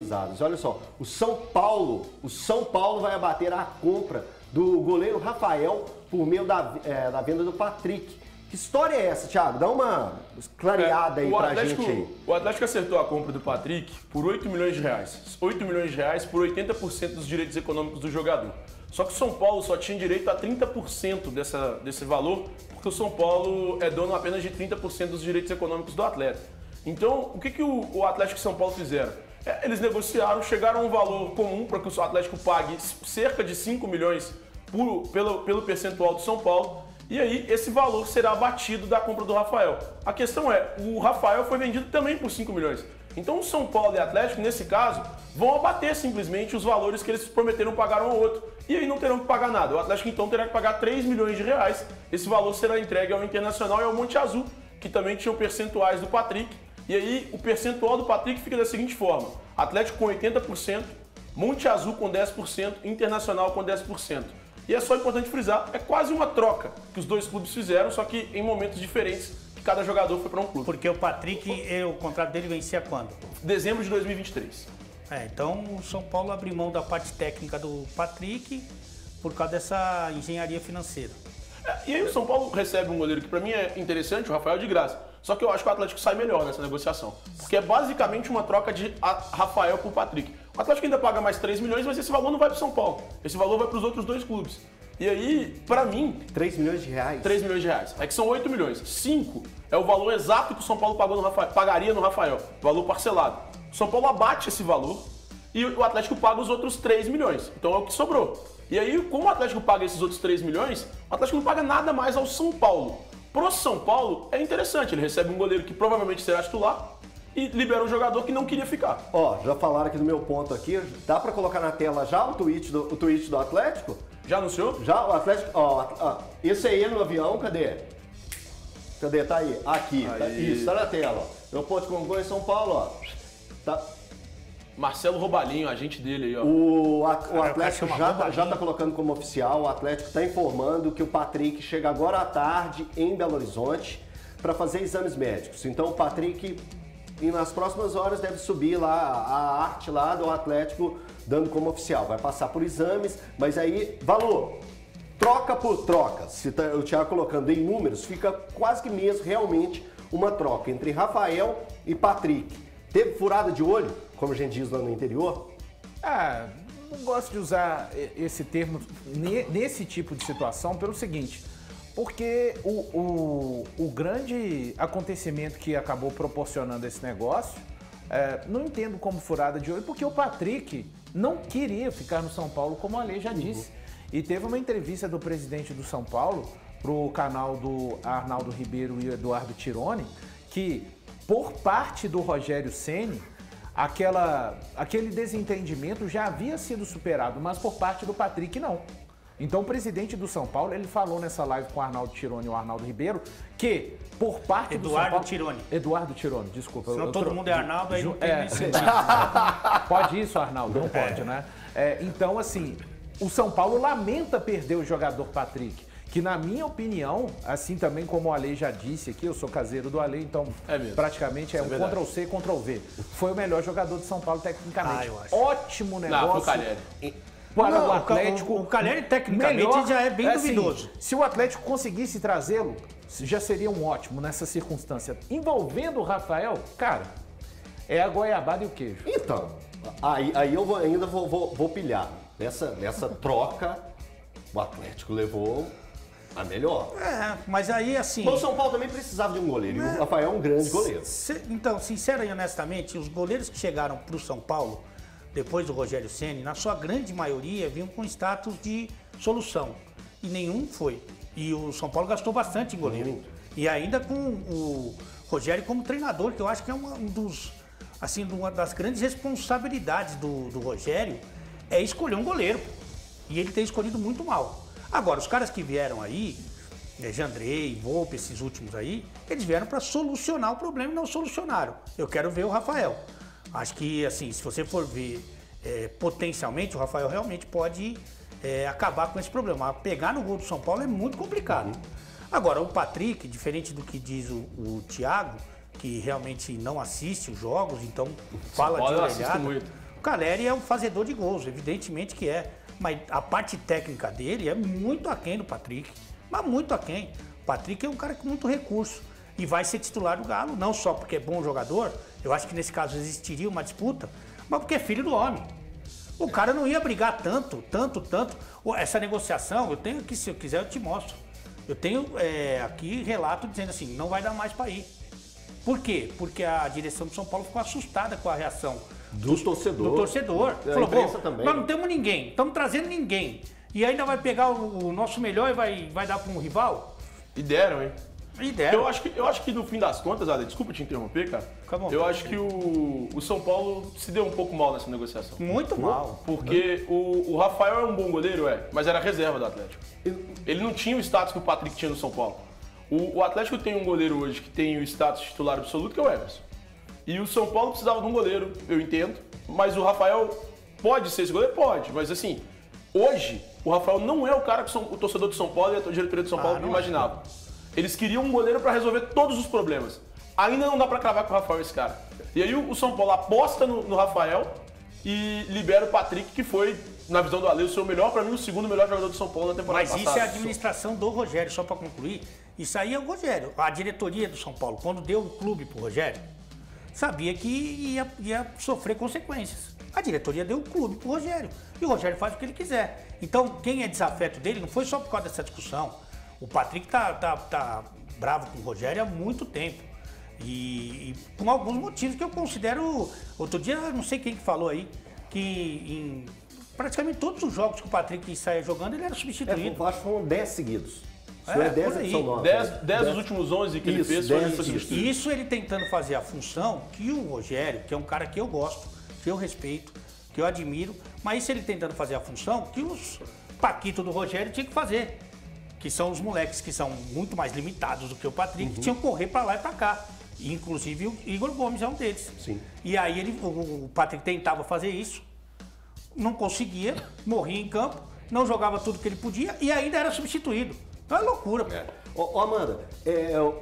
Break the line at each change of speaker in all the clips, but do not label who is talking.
Olha só, o São Paulo vai abater a compra do goleiro Rafael por meio da venda do Patrick. Que história é essa, Thiago? Dá uma clareada aí pra gente aí.
O Atlético acertou a compra do Patrick por 8 milhões de reais. 8 milhões de reais por 80% dos direitos econômicos do jogador. Só que o São Paulo só tinha direito a 30% desse valor, porque o São Paulo é dono apenas de 30% dos direitos econômicos do atleta. Então, o que o Atlético e São Paulo fizeram? Eles negociaram, chegaram a um valor comum para que o Atlético pague cerca de 5 milhões pelo percentual do São Paulo. E aí, esse valor será abatido da compra do Rafael. A questão é, o Rafael foi vendido também por 5 milhões. Então, o São Paulo e o Atlético, nesse caso, vão abater simplesmente os valores que eles prometeram pagar um ao outro. E aí não terão que pagar nada. O Atlético, então, terá que pagar 3 milhões de reais. Esse valor será entregue ao Internacional e ao Monte Azul, que também tinham percentuais do Patrick. E aí, o percentual do Patrick fica da seguinte forma: Atlético com 80%, Monte Azul com 10%, Internacional com 10%. E é só importante frisar, é quase uma troca que os dois clubes fizeram, só que em momentos diferentes, que cada jogador foi para um clube.
Porque o Patrick, o contrato dele vencia quando?
Dezembro de 2023.
Então o São Paulo abriu mão da parte técnica do Patrick por causa dessa engenharia financeira.
E aí o São Paulo recebe um goleiro que para mim é interessante, o Rafael de graça. Só que eu acho que o Atlético sai melhor nessa negociação. Porque é basicamente uma troca de Rafael por Patrick. O Atlético ainda paga mais 3 milhões, mas esse valor não vai para o São Paulo. Esse valor vai para os outros dois clubes. E aí, para mim...
3 milhões de reais?
3 milhões de reais. É que são 8 milhões. 5 é o valor exato que o São Paulo pagaria no Rafael. Valor parcelado. O São Paulo abate esse valor e o Atlético paga os outros 3 milhões. Então é o que sobrou. E aí, como o Atlético paga esses outros 3 milhões, o Atlético não paga nada mais ao São Paulo. Pro São Paulo é interessante, ele recebe um goleiro que provavelmente será titular e libera um jogador que não queria ficar.
Ó, já falaram aqui do meu ponto aqui, dá pra colocar na tela já o tweet do Atlético?
Já anunciou?
Já, o Atlético, ó, esse aí é no avião, cadê? Cadê? Tá aí, aqui, tá, isso, tá na tela, ó. Meu ponto com gol em São Paulo, ó. Tá.
Marcelo Robalinho, agente dele aí, ó.
O Atlético já tá colocando como oficial, o Atlético tá informando que o Patrick chega agora à tarde em Belo Horizonte para fazer exames médicos. Então o Patrick, nas próximas horas, deve subir lá a arte lá do Atlético dando como oficial. Vai passar por exames, mas aí, valor, troca por troca. Se o Thiago colocando em números, fica quase que mesmo realmente uma troca entre Rafael e Patrick. Teve furada de olho, como a gente diz lá no interior?
Não gosto de usar esse termo nesse tipo de situação pelo seguinte, porque o grande acontecimento que acabou proporcionando esse negócio, não entendo como furada de olho, porque o Patrick não queria ficar no São Paulo, como a lei já disse. E teve uma entrevista do presidente do São Paulo pro canal do Arnaldo Ribeiro e Eduardo Tironi, que por parte do Rogério Ceni, aquele desentendimento já havia sido superado, mas por parte do Patrick não. Então o presidente do São Paulo, ele falou nessa live com o Arnaldo Tironi e o Arnaldo Ribeiro que por parte do São Paulo... Eduardo Tironi, desculpa.
Senão todo mundo é Arnaldo, aí não tem sentido.
Pode isso, Arnaldo? Não pode, né? Então, assim, o São Paulo lamenta perder o jogador Patrick, que na minha opinião, assim também como o Ale já disse aqui, eu sou caseiro do Ale, então praticamente é um Ctrl-C, Ctrl-V. Foi o melhor jogador de São Paulo tecnicamente.
Ótimo negócio.
Não, foi o Calheri.
Para o Atlético.
O Calheri tecnicamente já é bem duvidoso.
Se o Atlético conseguisse trazê-lo, já seria um ótimo nessa circunstância. Envolvendo o Rafael, cara, é a goiabada e o queijo.
Então, aí eu ainda vou pilhar. Nessa troca, o Atlético levou a melhor.
Mas aí assim...
Mas o São Paulo também precisava de um goleiro, e o Rafael é um grande goleiro.
Então, sincero e honestamente, os goleiros que chegaram para o São Paulo, depois do Rogério Ceni, na sua grande maioria, vinham com status de solução. E nenhum foi. E o São Paulo gastou bastante em goleiro. E ainda com o Rogério como treinador, que eu acho que é uma das grandes responsabilidades do Rogério, é escolher um goleiro. E ele tem escolhido muito mal. Agora, os caras que vieram aí, Jandrei, Volpe, esses últimos aí, eles vieram para solucionar o problema e não solucionaram. Eu quero ver o Rafael. Acho que, assim, se você for ver potencialmente, o Rafael realmente pode acabar com esse problema. Pegar no gol do São Paulo é muito complicado. Agora, o Patrick, diferente do que diz o Thiago, que realmente não assiste os jogos, então fala de orelhada. O Calleri é um fazedor de gols, evidentemente que é. Mas a parte técnica dele é muito aquém do Patrick. Mas muito aquém. O Patrick é um cara com muito recurso. E vai ser titular do Galo, não só porque é bom jogador, eu acho que nesse caso existiria uma disputa, mas porque é filho do homem. O cara não ia brigar tanto. Essa negociação, eu tenho aqui, se eu quiser eu te mostro. Eu tenho aqui relato dizendo assim, não vai dar mais para ir. Por quê? Porque a direção do São Paulo ficou assustada com a reação
do torcedor.
Falou, nós não temos ninguém, estamos trazendo ninguém. E ainda vai pegar o nosso melhor e vai dar para um rival?
E deram, hein?
E deram.
Eu acho que no fim das contas, Ale, desculpa te interromper, cara. Eu acho que o São Paulo se deu um pouco mal nessa negociação.
Muito mal.
Porque o Rafael é um bom goleiro, mas era reserva do Atlético. Ele não tinha o status que o Patrick tinha no São Paulo. O Atlético tem um goleiro hoje que tem o status titular absoluto, que é o Everson. E o São Paulo precisava de um goleiro, eu entendo. Mas o Rafael pode ser esse goleiro? Pode. Mas assim, hoje, o Rafael não é o cara que o torcedor do São Paulo e a diretoria do São Paulo imaginavam. Eles queriam um goleiro para resolver todos os problemas. Ainda não dá para cravar com o Rafael esse cara. E aí o São Paulo aposta no Rafael e libera o Patrick, que foi, na visão do Ale, o seu melhor, para mim, o segundo melhor jogador do São Paulo na temporada passada.
Mas isso é a administração do Rogério, só para concluir. Isso aí é o Rogério. A diretoria do São Paulo, quando deu o clube pro Rogério, sabia que ia sofrer consequências. A diretoria deu o clube pro Rogério. E o Rogério faz o que ele quiser. Então, quem é desafeto dele, não foi só por causa dessa discussão. O Patrick tá bravo com o Rogério há muito tempo. E por alguns motivos que eu considero... Outro dia, não sei quem que falou aí, que em praticamente todos os jogos que o Patrick saia jogando, ele era substituído.
Eu acho que foram 10 seguidos. Se não é 10, são 9.
10 dos últimos 11 que ele fez foram substituídos.
Isso ele tentando fazer a função que o Rogério, que é um cara que eu gosto, que eu respeito, que eu admiro, mas isso ele tentando fazer a função que os paquitos do Rogério tinham que fazer. Que são os moleques que são muito mais limitados do que o Patrick, que tinham que correr para lá e para cá. E, inclusive o Igor Gomes é um deles.
Sim.
E aí o Patrick tentava fazer isso, não conseguia, morria em campo, não jogava tudo que ele podia e ainda era substituído. Então é loucura.
Ô Amanda,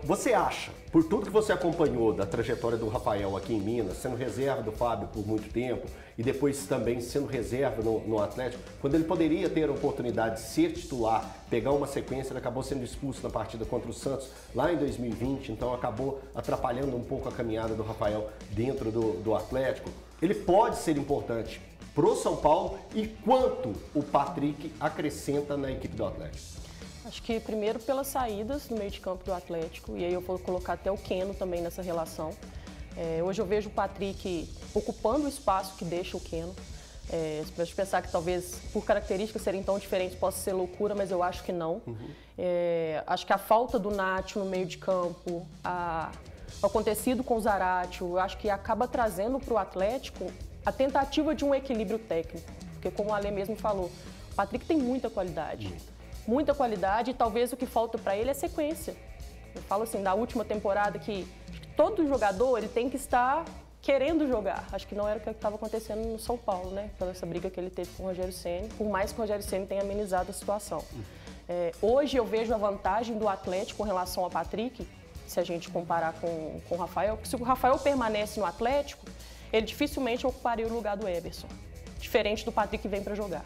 você acha, por tudo que você acompanhou da trajetória do Rafael aqui em Minas, sendo reserva do Fábio por muito tempo e depois também sendo reserva no Atlético, quando ele poderia ter a oportunidade de ser titular, pegar uma sequência, ele acabou sendo expulso na partida contra o Santos lá em 2020, então acabou atrapalhando um pouco a caminhada do Rafael dentro do Atlético. Ele pode ser importante pro São Paulo e quanto o Patrick acrescenta na equipe do Atlético?
Acho que primeiro pelas saídas no meio de campo do Atlético, e aí eu vou colocar até o Keno também nessa relação. Hoje eu vejo o Patrick ocupando o espaço que deixa o Keno. Para pensar que talvez por características serem tão diferentes possa ser loucura, mas eu acho que não. Acho que a falta do Nacho no meio de campo, o acontecido com o Zaratio, eu acho que acaba trazendo para o Atlético a tentativa de um equilíbrio técnico. Porque como o Ale mesmo falou, o Patrick tem muita qualidade. Muita qualidade e talvez o que falta para ele é sequência. Eu falo assim, da última temporada que todo jogador ele tem que estar querendo jogar. Acho que não era o que estava acontecendo no São Paulo, né? Pela essa briga que ele teve com o Rogério Ceni, por mais que o Rogério Ceni tenha amenizado a situação. Hoje eu vejo a vantagem do Atlético com relação ao Patrick, se a gente comparar com o Rafael, porque se o Rafael permanece no Atlético, ele dificilmente ocuparia o lugar do Everson. Diferente do Patrick que vem para jogar.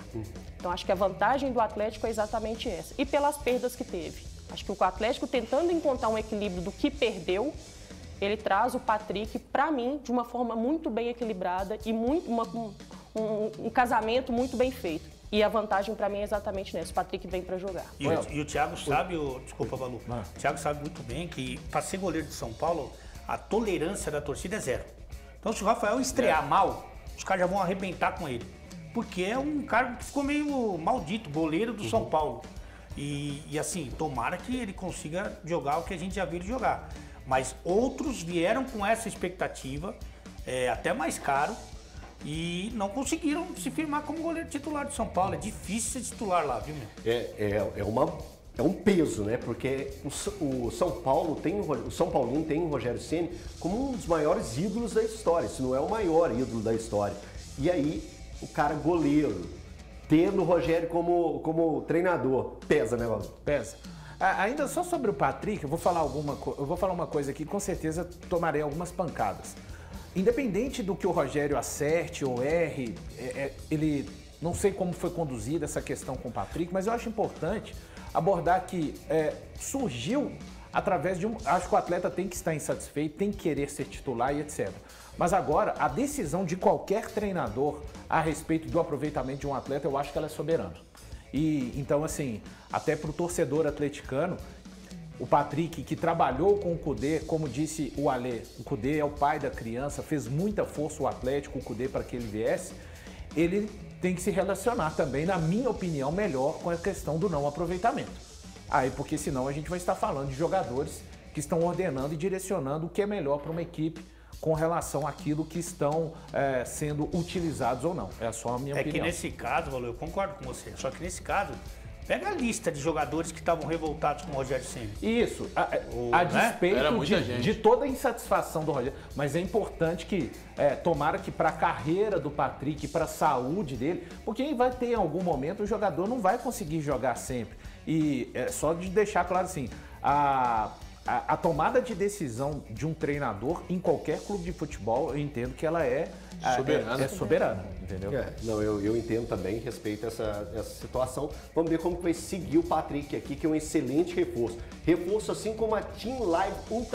Então, acho que a vantagem do Atlético é exatamente essa. E pelas perdas que teve. Acho que o Atlético, tentando encontrar um equilíbrio do que perdeu, ele traz o Patrick, para mim, de uma forma muito bem equilibrada e um casamento muito bem feito. E a vantagem para mim é exatamente nessa. O Patrick vem para jogar.
E o Thiago sabe, desculpa, Balu, o Thiago sabe muito bem que para ser goleiro de São Paulo, a tolerância da torcida é zero. Então, se o Rafael estrear mal, os caras já vão arrebentar com ele. Porque é um cara que ficou meio maldito, goleiro do São Paulo. E assim, tomara que ele consiga jogar o que a gente já viu ele jogar. Mas outros vieram com essa expectativa, até mais caro, e não conseguiram se firmar como goleiro titular de São Paulo. É difícil ser titular lá, viu, meu?
É um peso, né? Porque o São Paulino tem o Rogério Ceni como um dos maiores ídolos da história, se não é o maior ídolo da história. E aí, o cara goleiro, tendo o Rogério como treinador, pesa, né, Valdo?
Pesa. Ainda só sobre o Patrick, eu vou falar uma coisa aqui, com certeza tomarei algumas pancadas. independente do que o Rogério acerte ou erre, ele não sei como foi conduzida essa questão com o Patrick, mas eu acho importante abordar que surgiu através de acho que o atleta tem que estar insatisfeito, tem que querer ser titular e etc. Mas agora, a decisão de qualquer treinador a respeito do aproveitamento de um atleta, eu acho que ela é soberana. E então, assim, até para o torcedor atleticano, o Patrick, que trabalhou com o Kudê, como disse o Alê, o Kudê é o pai da criança, fez muita força o Atlético, o Kudê, para que ele viesse, ele tem que se relacionar também, na minha opinião, melhor com a questão do não aproveitamento. Aí, porque senão a gente vai estar falando de jogadores que estão ordenando e direcionando o que é melhor para uma equipe com relação àquilo que estão sendo utilizados ou não. É só a minha opinião.
É que nesse caso, Valor, eu concordo com você, só que nesse caso, pega a lista de jogadores que estavam revoltados com o Rogério Ceni.
Isso, a despeito de toda a insatisfação do Rogério, mas é importante que, tomara que para a carreira do Patrick, para a saúde dele, porque vai ter em algum momento o jogador não vai conseguir jogar sempre. E é só de deixar claro assim, a tomada de decisão de um treinador em qualquer clube de futebol, eu entendo que ela é soberana, entendeu?
Não, eu entendo também, respeito essa situação. Vamos ver como vai seguir o Patrick aqui, que é um excelente reforço. Reforço assim como a Team Live Ultra